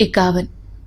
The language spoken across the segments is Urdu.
51,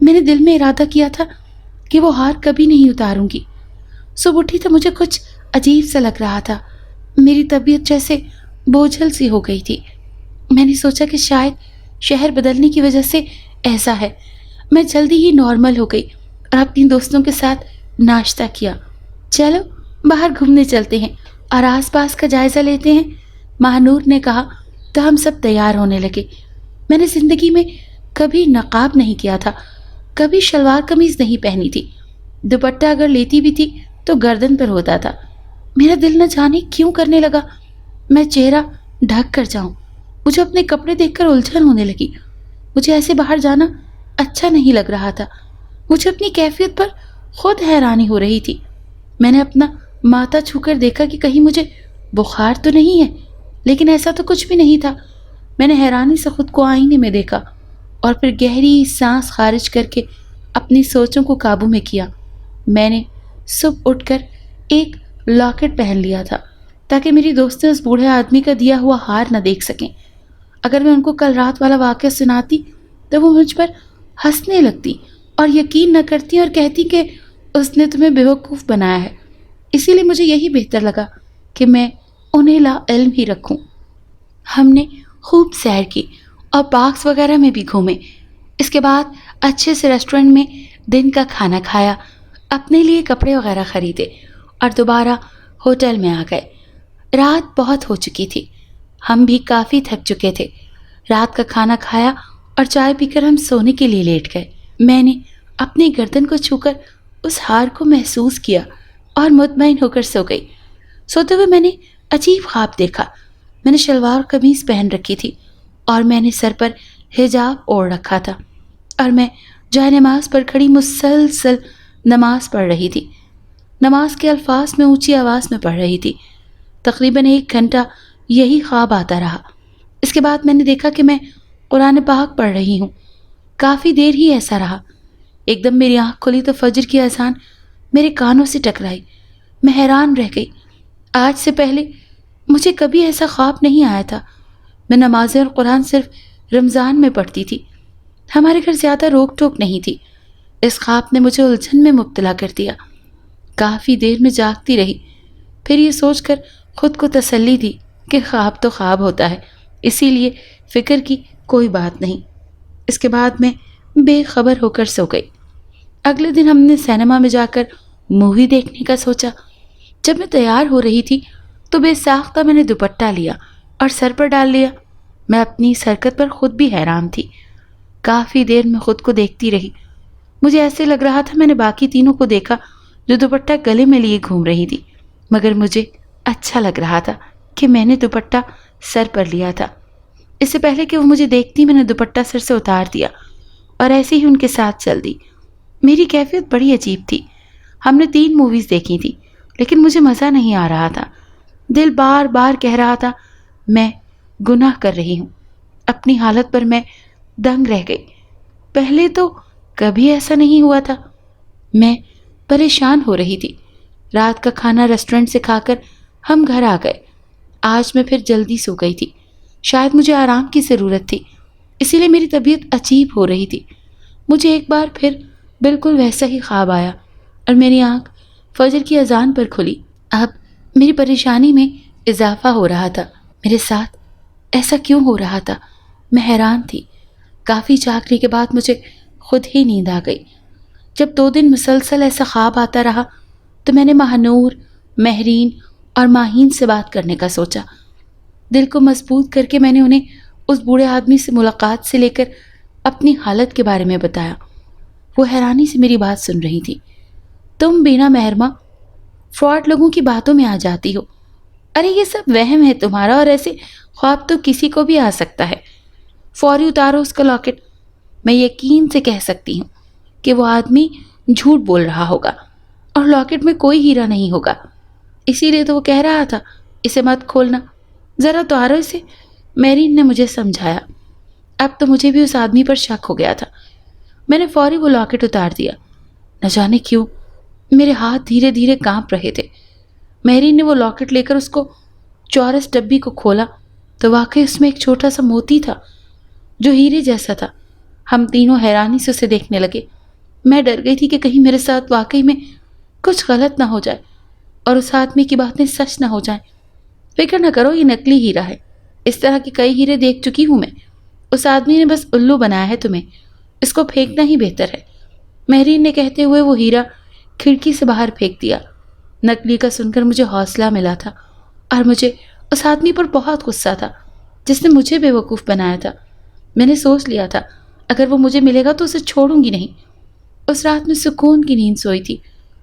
میں نے دل میں ارادہ کیا تھا کہ وہ ہار کبھی نہیں اتاروں گی۔ صبح اٹھی تو مجھے کچھ عجیب سا لگ رہا تھا، میری طبیعت جیسے بوجھل سی ہو گئی تھی۔ میں نے سوچا کہ شاید شہر بدلنے کی وجہ سے ایسا ہے۔ میں جلدی ہی نارمل ہو گئی اور اپنی دوستوں کے ساتھ ناشتہ کیا۔ چلو باہر گھومنے چلتے ہیں اور آس پاس کا جائزہ لیتے ہیں، ماہنور نے کہا تو ہم سب تیار ہونے لگے۔ میں نے زندگی میں کبھی نقاب نہیں کیا تھا، کبھی شلوار قمیض نہیں پہنی تھی، دوپٹہ اگر لیتی بھی تھی تو گردن پر ہوتا تھا۔ میرا دل نہ جانے کیوں کرنے لگا میں چہرہ ڈھک کر جاؤں۔ مجھے اپنے کپڑے دیکھ کر الجھن ہونے لگی۔ مجھے ایسے باہر جانا اچھا نہیں لگ رہا تھا۔ مجھے اپنی کیفیت پر خود حیرانی ہو رہی تھی۔ میں نے اپنا ماتھا چھو کر دیکھا کہ کہیں مجھے بخار تو نہیں ہے، لیکن ایسا تو کچھ بھی نہیں تھا۔ میں نے حیرانی سے خود کو آئینے میں دیکھا اور پھر گہری سانس خارج کر کے اپنی سوچوں کو قابو میں کیا۔ میں نے صبح اٹھ کر ایک لاکٹ پہن لیا تھا تاکہ میری دوستیں اس بوڑھے آدمی کا دیا ہوا ہار نہ دیکھ سکیں۔ اگر میں ان کو کل رات والا واقعہ سناتی تو وہ مجھ پر ہنسنے لگتی اور یقین نہ کرتی اور کہتی کہ اس نے تمہیں بیوقوف بنایا ہے۔ اسی لیے مجھے یہی بہتر لگا کہ میں انہیں لا علم ہی رکھوں۔ ہم نے خوب سیر کی اور پارکس وغیرہ میں بھی گھومے۔ اس کے بعد اچھے سے ریسٹورنٹ میں دن کا کھانا کھایا، اپنے لیے کپڑے وغیرہ خریدے اور دوبارہ ہوٹل میں آ گئے۔ رات بہت ہو چکی تھی، ہم بھی کافی تھک چکے تھے۔ رات کا کھانا کھایا اور چائے پی کر ہم سونے کے لیے لیٹ گئے۔ میں نے اپنی گردن کو چھو کر اس ہار کو محسوس کیا اور مطمئن ہو کر سو گئی۔ سوتے ہوئے میں نے عجیب خواب دیکھا۔ میں نے شلوار قمیض پہن رکھی تھی اور میں نے سر پر حجاب اوڑھ رکھا تھا اور میں جائے نماز پر کھڑی مسلسل نماز پڑھ رہی تھی۔ نماز کے الفاظ میں اونچی آواز میں پڑھ رہی تھی۔ تقریباً 1 گھنٹہ یہی خواب آتا رہا۔ اس کے بعد میں نے دیکھا کہ میں قرآن پاک پڑھ رہی ہوں۔ کافی دیر ہی ایسا رہا۔ ایک دم میری آنکھ کھلی تو فجر کی اذان میرے کانوں سے ٹکرائی۔ میں حیران رہ گئی۔ آج سے پہلے مجھے کبھی ایسا خواب نہیں آیا تھا۔ میں نمازیں اور قرآن صرف رمضان میں پڑھتی تھی۔ ہمارے گھر زیادہ روک ٹوک نہیں تھی۔ اس خواب نے مجھے الجھن میں مبتلا کر دیا۔ کافی دیر میں جاگتی رہی، پھر یہ سوچ کر خود کو تسلی دی کہ خواب تو خواب ہوتا ہے، اسی لیے فکر کی کوئی بات نہیں۔ اس کے بعد میں بے خبر ہو کر سو گئی۔ اگلے دن ہم نے سینما میں جا کر مووی دیکھنے کا سوچا۔ جب میں تیار ہو رہی تھی تو بے ساختہ میں نے دوپٹہ لیا اور سر پر ڈال لیا۔ میں اپنی اس حرکت پر خود بھی حیران تھی۔ کافی دیر میں خود کو دیکھتی رہی۔ مجھے ایسے لگ رہا تھا میں نے باقی تینوں کو دیکھا جو دوپٹہ گلے میں لیے گھوم رہی تھی، مگر مجھے اچھا لگ رہا تھا کہ میں نے دوپٹہ سر پر لیا تھا۔ اس سے پہلے کہ وہ مجھے دیکھتی میں نے دوپٹہ سر سے اتار دیا اور ایسے ہی ان کے ساتھ چل دی۔ میری کیفیت بڑی عجیب تھی۔ ہم نے 3 موویز دیکھی تھی لیکن مجھے مزہ نہیں آ رہا تھا۔ دل بار بار کہہ رہا تھا میں گناہ کر رہی ہوں۔ اپنی حالت پر میں دنگ رہ گئی۔ پہلے تو کبھی ایسا نہیں ہوا تھا۔ میں پریشان ہو رہی تھی۔ رات کا کھانا ریسٹورنٹ سے کھا کر ہم گھر آ گئے۔ آج میں پھر جلدی سو گئی تھی۔ شاید مجھے آرام کی ضرورت تھی، اسی لیے میری طبیعت عجیب ہو رہی تھی۔ مجھے ایک بار پھر بالکل ویسا ہی خواب آیا اور میری آنکھ فجر کی اذان پر کھلی۔ اب میری پریشانی میں اضافہ ہو رہا تھا۔ میرے ساتھ ایسا کیوں ہو رہا تھا؟ میں حیران تھی۔ کافی جاگنے کے بعد مجھے خود ہی نیند آ گئی۔ جب 2 دن مسلسل ایسا خواب آتا رہا تو میں نے ماہنور، مہرین اور ماہین سے بات کرنے کا سوچا۔ دل کو مضبوط کر کے میں نے انہیں اس بوڑھے آدمی سے ملاقات سے لے کر اپنی حالت کے بارے میں بتایا۔ وہ حیرانی سے میری بات سن رہی تھی۔ تم بینا محرمہ فراڈ لوگوں کی باتوں میں آ جاتی ہو۔ ارے یہ سب وہم ہے تمہارا، اور ایسے خواب تو کسی کو بھی آ سکتا ہے۔ فوری اتارو اس کا لاکٹ۔ میں یقین سے کہہ سکتی ہوں کہ وہ آدمی جھوٹ بول رہا ہوگا اور لاکٹ میں کوئی ہیرا نہیں ہوگا، اسی لیے تو وہ کہہ رہا تھا اسے مت کھولنا، ذرا اتارو اسے۔ میرین نے مجھے سمجھایا۔ اب تو مجھے بھی اس آدمی پر شک ہو گیا تھا۔ میں نے فوری وہ لاکٹ اتار دیا۔ نہ جانے کیوں میرے ہاتھ دھیرے دھیرے کانپ رہے تھے۔ میرین نے وہ لاکٹ لے کر اس کو چورس ڈبی کو کھولا تو واقعی اس میں ایک چھوٹا سا موتی تھا جو ہیرے جیسا تھا۔ ہم تینوں حیرانی سے اسے دیکھنے لگے۔ میں ڈر گئی تھی کہ کہیں میرے ساتھ واقعی میں کچھ غلط نہ ہو جائے اور اس آدمی کی باتیں سچ نہ ہو جائیں۔ فکر نہ کرو، یہ نکلی ہیرا ہے، اس طرح کے کئی ہیرے دیکھ چکی ہوں میں۔ اس آدمی نے بس الو بنایا ہے تمہیں، اس کو پھینکنا ہی بہتر ہے۔ مہرین نے کہتے ہوئے وہ ہیرا کھڑکی سے باہر پھینک دیا۔ نکلی کا سن کر مجھے حوصلہ ملا تھا اور مجھے اس آدمی پر بہت غصہ تھا جس نے مجھے بے وقوف بنایا تھا۔ میں نے سوچ لیا تھا اگر وہ مجھے ملے گا تو اسے چھوڑوں گی نہیں۔ اس رات میں سکون کی نیند سوئی تھی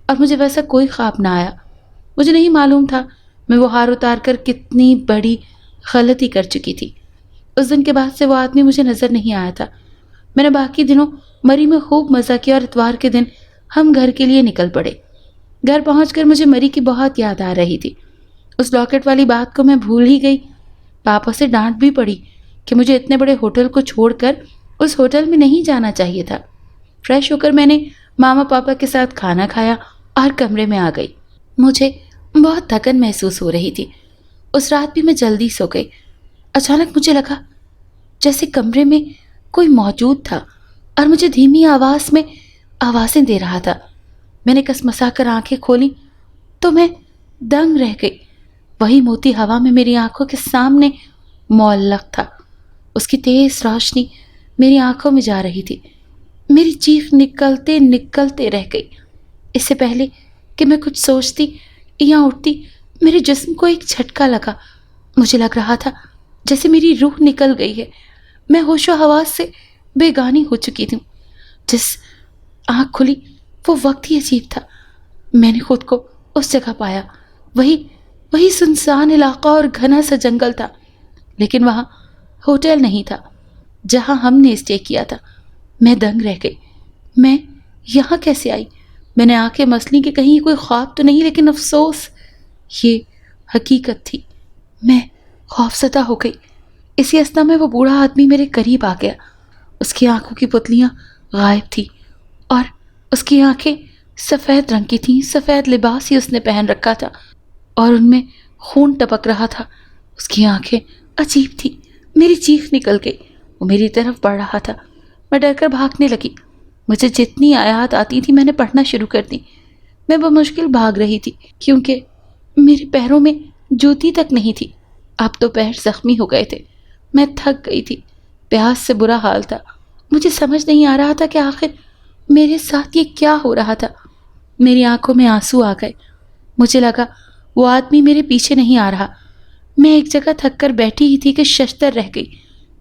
اور مجھے ویسا کوئی خواب نہ آیا۔ مجھے نہیں معلوم تھا میں وہ ہار اتار کر کتنی بڑی غلطی کر چکی تھی۔ اس دن کے بعد سے وہ آدمی مجھے نظر نہیں آیا تھا۔ میں نے باقی دنوں مری میں خوب مزہ کیا اور اتوار کے دن ہم گھر کے لیے نکل پڑے۔ گھر پہنچ کر مجھے مری کی بہت یاد آ رہی تھی۔ اس لاکٹ والی بات کو میں بھول ہی گئی۔ پاپا سے ڈانٹ بھی پڑی کہ مجھے اتنے بڑے ہوٹل کو چھوڑ کر اس ہوٹل میں نہیں جانا چاہیے تھا۔ فریش ہو کر میں نے ماما پاپا کے ساتھ کھانا کھایا اور کمرے میں آ گئی۔ مجھے بہت تھکن محسوس ہو رہی تھی۔ اس رات بھی میں جلدی سو گئی۔ اچانک مجھے لگا جیسے کمرے میں کوئی موجود تھا اور مجھے دھیمی آواز میں آوازیں دے رہا تھا۔ میں نے کسمسا کر آنکھیں کھولی تو میں دنگ رہ گئی۔ وہی موتی ہوا میں میری آنکھوں کے سامنے معلق تھا۔ اس کی تیز روشنی میری آنکھوں میں جا رہی تھی۔ میری چیخ نکلتے نکلتے رہ گئی۔ اس سے پہلے کہ میں کچھ سوچتی یا اٹھتی میرے جسم کو ایک جھٹکا لگا۔ مجھے لگ رہا تھا جیسے میری روح نکل گئی ہے۔ میں ہوش و حواس سے بے گانی ہو چکی تھی۔ جس آنکھ کھلی وہ وقت ہی عجیب تھا۔ میں نے خود کو اس جگہ پایا، وہی سنسان علاقہ اور گھنا سا جنگل تھا، لیکن وہاں ہوٹل نہیں تھا جہاں ہم نے اسٹے کیا تھا۔ میں دنگ رہ گئی۔ میں یہاں کیسے آئی؟ میں نے آنکھیں مسلی کہ کہیں کوئی خواب تو نہیں، لیکن افسوس یہ حقیقت تھی۔ میں خوفزدہ ہو گئی۔ اسی اثنا میں وہ بوڑھا آدمی میرے قریب آ گیا۔ اس کی آنکھوں کی پتلیاں غائب تھیں اور اس کی آنکھیں سفید رنگ کی تھیں۔ سفید لباس ہی اس نے پہن رکھا تھا اور ان میں خون ٹپک رہا تھا۔ اس کی آنکھیں عجیب تھیں۔ میری چیخ نکل گئی۔ وہ میری طرف بڑھ رہا تھا۔ میں ڈر کر بھاگنے لگی۔ مجھے جتنی آیات آتی تھی میں نے پڑھنا شروع کر دی۔ میں بمشکل بھاگ رہی تھی کیونکہ میرے پیروں میں جوتی تک نہیں تھی۔ اب تو پیر زخمی ہو گئے تھے۔ میں تھک گئی تھی۔ پیاس سے برا حال تھا۔ مجھے سمجھ نہیں آ رہا تھا کہ آخر میرے ساتھ یہ کیا ہو رہا تھا۔ میری آنکھوں میں آنسو آ گئے۔ مجھے لگا وہ آدمی میرے پیچھے نہیں آ رہا۔ میں ایک جگہ تھک کر بیٹھی ہی تھی کہ ششتر رہ گئی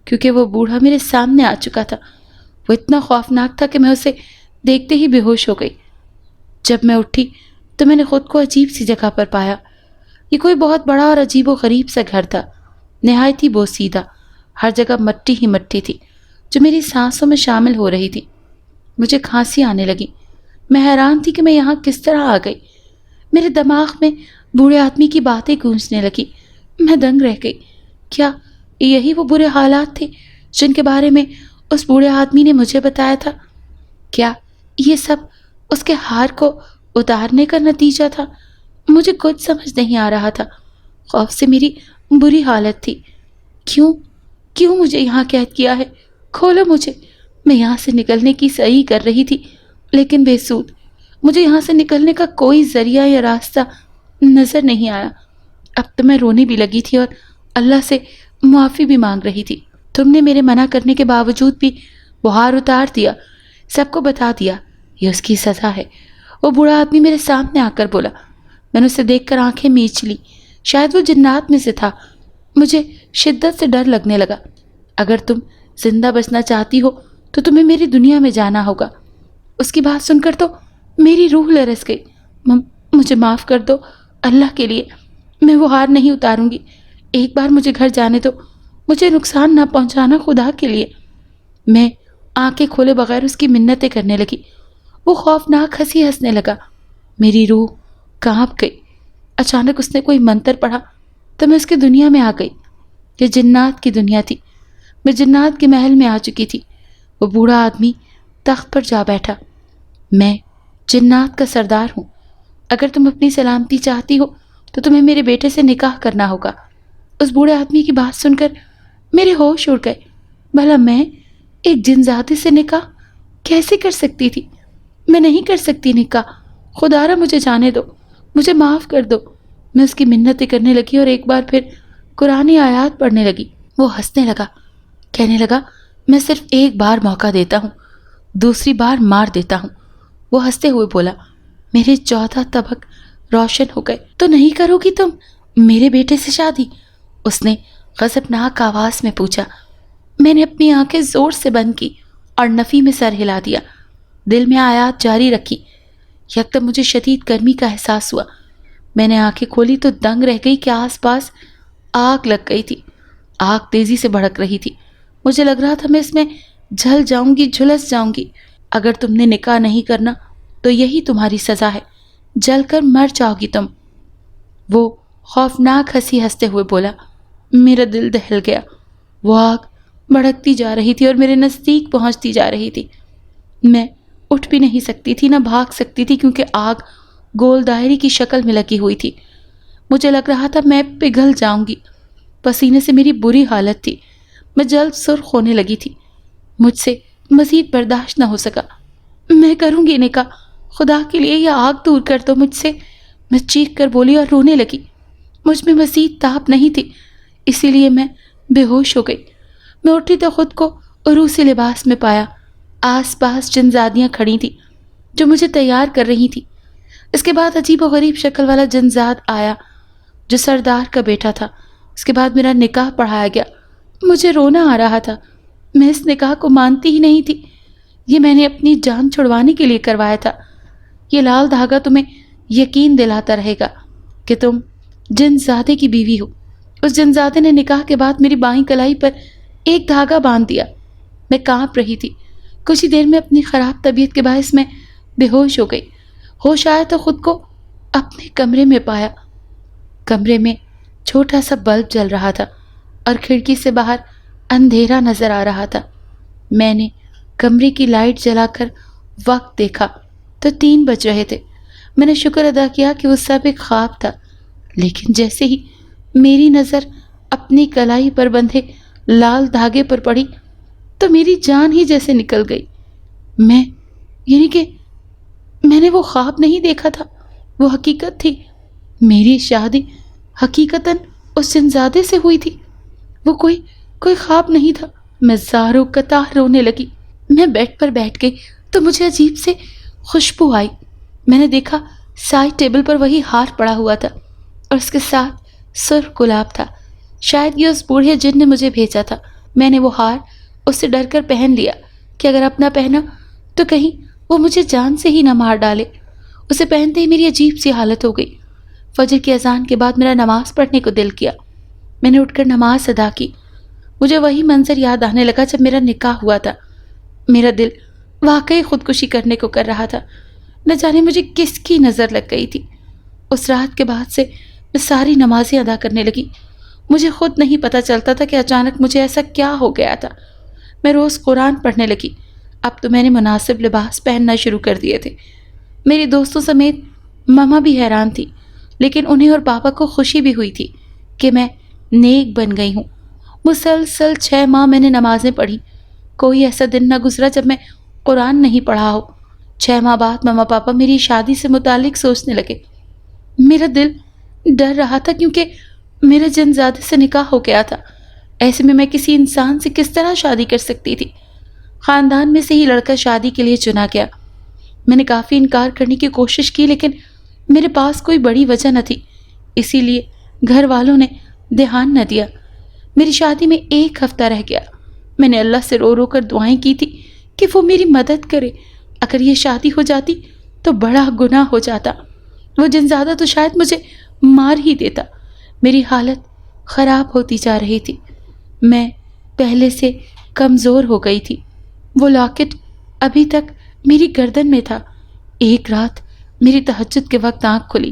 کیونکہ وہ بوڑھا میرے سامنے آ چکا تھا۔ وہ اتنا خوفناک تھا کہ میں اسے دیکھتے ہی بے ہوش ہو گئی۔ جب میں اٹھی تو میں نے خود کو عجیب سی جگہ پر پایا۔ یہ کوئی بہت بڑا اور عجیب و غریب سا گھر تھا، نہایت ہی بوسیدہ۔ ہر جگہ مٹی ہی مٹی تھی جو میری سانسوں میں شامل ہو رہی تھی۔ مجھے کھانسی آنے لگی۔ میں حیران تھی کہ میں یہاں کس طرح آ گئی۔ میرے دماغ میں بوڑھے آدمی کی باتیں گونجنے لگی۔ میں دنگ رہ گئی۔ کیا یہی وہ برے حالات تھے جن کے بارے میں اس بوڑھے آدمی نے مجھے بتایا تھا؟ کیا یہ سب اس کے ہار کو اتارنے کا نتیجہ تھا؟ مجھے کچھ سمجھ نہیں آ رہا تھا۔ خوف سے میری بری حالت تھی۔ کیوں مجھے یہاں قید کیا ہے؟ کھولو مجھے۔ میں یہاں سے نکلنے کی صحیح کر رہی تھی لیکن بے سود۔ مجھے یہاں سے نکلنے کا کوئی ذریعہ یا راستہ نظر نہیں آیا۔ اب تو میں رونے بھی لگی تھی اور اللہ سے معافی بھی مانگ رہی تھی۔ تم نے میرے منع کرنے کے باوجود بھی بہار اتار دیا، سب کو بتا دیا، یہ اس کی سزا ہے۔ وہ بوڑھا آدمی میرے سامنے آ کر بولا۔ میں نے اسے دیکھ کر آنکھیں میچ لی۔ شاید وہ جنات میں سے تھا۔ مجھے شدت سے ڈر لگنے لگا۔ اگر تم زندہ بچنا چاہتی ہو تو تمہیں میری دنیا میں جانا ہوگا۔ اس کی بات سن کر تو میری روح لرز گئی۔ مجھے معاف کر دو، اللہ کے لیے میں وہ ہار نہیں اتاروں گی۔ ایک بار مجھے گھر جانے دو، مجھے نقصان نہ پہنچانا، خدا کے لیے۔ میں آنکھیں کھولے بغیر اس کی منتیں کرنے لگی۔ وہ خوفناک ہنسی ہنسنے لگا۔ میری روح کانپ گئی۔ اچانک اس نے کوئی منتر پڑھا تو میں اس کی دنیا میں آ گئی۔ یہ جنات کی دنیا تھی۔ میں جنات کے محل میں آ چکی تھی۔ وہ بوڑھا آدمی تخت پر جا بیٹھا۔ میں جنات کا سردار ہوں۔ اگر تم اپنی سلامتی چاہتی ہو تو تمہیں میرے بیٹے سے نکاح کرنا ہوگا۔ اس بوڑھے آدمی کی بات سن کر میرے ہوش اڑ گئے۔ بھلا میں ایک جنزادے سے نکاح کیسے کر سکتی تھی؟ میں نہیں کر سکتی نکاح، خدا را مجھے جانے دو، مجھے معاف کر دو۔ میں اس کی منتیں کرنے لگی اور ایک بار پھر قرآن آیات پڑھنے لگی۔ وہ ہنسنے لگا، کہنے لگا میں صرف ایک بار موقع دیتا ہوں، دوسری بار مار دیتا ہوں۔ وہ ہنستے ہوئے بولا میرے 14 طبق روشن ہو گئے، تو نہیں کرو گی تم میرے بیٹے سے شادی؟ اس نے غضبناک آواز میں پوچھا۔ میں نے اپنی آنکھیں زور سے بند کی اور نفی میں سر ہلا دیا، دل میں آیات جاری رکھی۔ یکدم مجھے شدید گرمی کا احساس ہوا۔ میں نے آنکھیں کھولی تو دنگ رہ گئی کہ آس پاس آگ لگ گئی تھی۔ آگ تیزی سے بھڑک رہی تھی، مجھے لگ رہا تھا میں اس میں جل جاؤں گی، جھلس جاؤں گی۔ اگر تم نے نکاح نہیں کرنا تو یہی تمہاری سزا ہے، جل کر مر جاؤ گی تم۔ وہ خوفناک ہنسی ہنستے ہوئے بولا۔ میرا دل دہل گیا، وہ آگ بھڑکتی جا رہی تھی اور میرے نزدیک پہنچتی جا رہی تھی۔ میں اٹھ بھی نہیں سکتی تھی، نہ بھاگ سکتی تھی، کیونکہ آگ گول دائرے کی شکل میں لگی ہوئی تھی۔ مجھے لگ رہا تھا میں پگھل جاؤں گی، پسینے سے میری بری حالت تھی، میں جلد سرخ ہونے لگی تھی۔ مجھ سے مزید برداشت نہ ہو سکا۔ میں کروں گی نکاح، خدا کے لیے یہ آگ دور کر دو مجھ سے، میں چیخ کر بولی اور رونے لگی۔ مجھ میں مزید طاقت نہیں تھی، اسی لیے میں بے ہوش ہو گئی۔ میں اٹھی تو خود کو عروسی لباس میں پایا۔ آس پاس جنزادیاں کھڑی تھیں جو مجھے تیار کر رہی تھیں۔ اس کے بعد عجیب و غریب شکل والا جنزاد آیا جو سردار کا بیٹا تھا۔ اس کے بعد میرا نکاح پڑھایا گیا۔ مجھے رونا آ رہا تھا، میں اس نکاح کو مانتی ہی نہیں تھی۔ یہ میں نے اپنی جان چھڑوانے کے لیے کروایا تھا۔ یہ لال دھاگا تمہیں یقین دلاتا رہے گا کہ تم جنزادے کی بیوی ہو۔ اس جنزادے نے نکاح کے بعد میری بائیں کلائی پر ایک دھاگا باندھ دیا۔ میں کانپ رہی تھی۔ کچھ ہی دیر میں اپنی خراب طبیعت کے باعث میں بے ہوش ہو گئی۔ ہوش آیا تو خود کو اپنے کمرے میں پایا۔ کمرے میں چھوٹا سا بلب جل رہا تھا اور کھڑکی سے باہر اندھیرا نظر آ رہا تھا۔ میں نے کمرے کی لائٹ جلا کر وقت دیکھا تو 3 بج رہے تھے۔ میں نے شکر ادا کیا کہ وہ سب ایک خواب تھا، لیکن جیسے ہی میری نظر اپنی کلائی پر بندھے لال دھاگے پر پڑی تو میری جان ہی جیسے نکل گئی۔ یعنی کہ میں نے وہ خواب نہیں دیکھا تھا، وہ حقیقت تھی۔ میری شادی حقیقتاً اس جنزادے سے ہوئی تھی، وہ کوئی خواب نہیں تھا۔ میں زاروں قطار رونے لگی۔ میں بیڈ پر بیٹھ گئی تو مجھے عجیب سے خوشبو آئی۔ میں نے دیکھا سائڈ ٹیبل پر وہی ہار پڑا ہوا تھا اور اس کے ساتھ سرخ گلاب تھا۔ شاید یہ اس بوڑھے جن نے مجھے بھیجا تھا۔ میں نے وہ ہار اس سے ڈر کر پہن لیا کہ اگر اپنا پہنا تو کہیں وہ مجھے جان سے ہی نہ مار ڈالے۔ اسے پہنتے ہی میری عجیب سی حالت ہو گئی۔ فجر کی اذان کے بعد میرا نماز پڑھنے کو دل کیا۔ میں نے اٹھ کر نماز ادا کی۔ مجھے وہی منظر یاد آنے لگا جب میرا نکاح ہوا تھا۔ میرا دل واقعی خودکشی کرنے کو کر رہا تھا۔ نہ جانے مجھے کس کی نظر لگ گئی تھی۔ اس رات کے بعد سے میں ساری نمازیں ادا کرنے لگی۔ مجھے خود نہیں پتہ چلتا تھا کہ اچانک مجھے ایسا کیا ہو گیا تھا۔ میں روز قرآن پڑھنے لگی۔ اب تو میں نے مناسب لباس پہننا شروع کر دیے تھے۔ میری دوستوں سمیت ماما بھی حیران تھی، لیکن انہیں اور پاپا کو خوشی بھی ہوئی تھی کہ میں نیک بن گئی ہوں۔ مسلسل 6 ماہ میں نے نمازیں پڑھی۔ کوئی ایسا دن نہ گزرا جب میں قرآن نہیں پڑھا ہو۔ 6 ماہ بعد ماما پاپا میری شادی سے متعلق سوچنے لگے۔ میرا دل ڈر رہا تھا کیونکہ میرے جنزادے سے نکاح ہو گیا تھا۔ ایسے میں کسی انسان سے کس طرح شادی کر سکتی تھی؟ خاندان میں سے ہی لڑکا شادی کے لیے چنا گیا۔ میں نے کافی انکار کرنے کی کوشش کی، لیکن میرے پاس کوئی بڑی وجہ نہ تھی، اسی لیے گھر والوں نے دھیان نہ دیا۔ میری شادی میں 1 ہفتہ رہ گیا۔ میں نے اللہ سے رو رو کر دعائیں کی تھی کہ وہ میری مدد کرے۔ اگر یہ شادی ہو جاتی تو بڑا گناہ ہو جاتا، وہ جنزادہ تو شاید مجھے مار ہی دیتا۔ میری حالت خراب ہوتی جا رہی تھی، میں پہلے سے کمزور ہو گئی تھی۔ وہ لاکٹ ابھی تک میری گردن میں تھا۔ ایک رات میری تہجد کے وقت آنکھ کھلی۔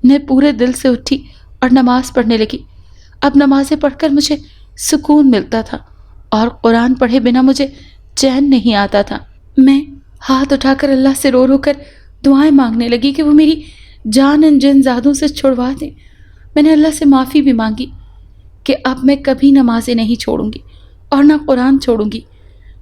میں پورے دل سے اٹھی اور نماز پڑھنے لگی۔ اب نمازیں پڑھ کر مجھے سکون ملتا تھا اور قرآن پڑھے بنا مجھے چین نہیں آتا تھا۔ میں ہاتھ اٹھا کر اللہ سے رو رو کر دعائیں مانگنے لگی کہ وہ میری جان ان جنزادوں سے چھڑوا دیں۔ میں نے اللہ سے معافی بھی مانگی کہ اب میں کبھی نمازیں نہیں چھوڑوں گی اور نہ قرآن چھوڑوں گی۔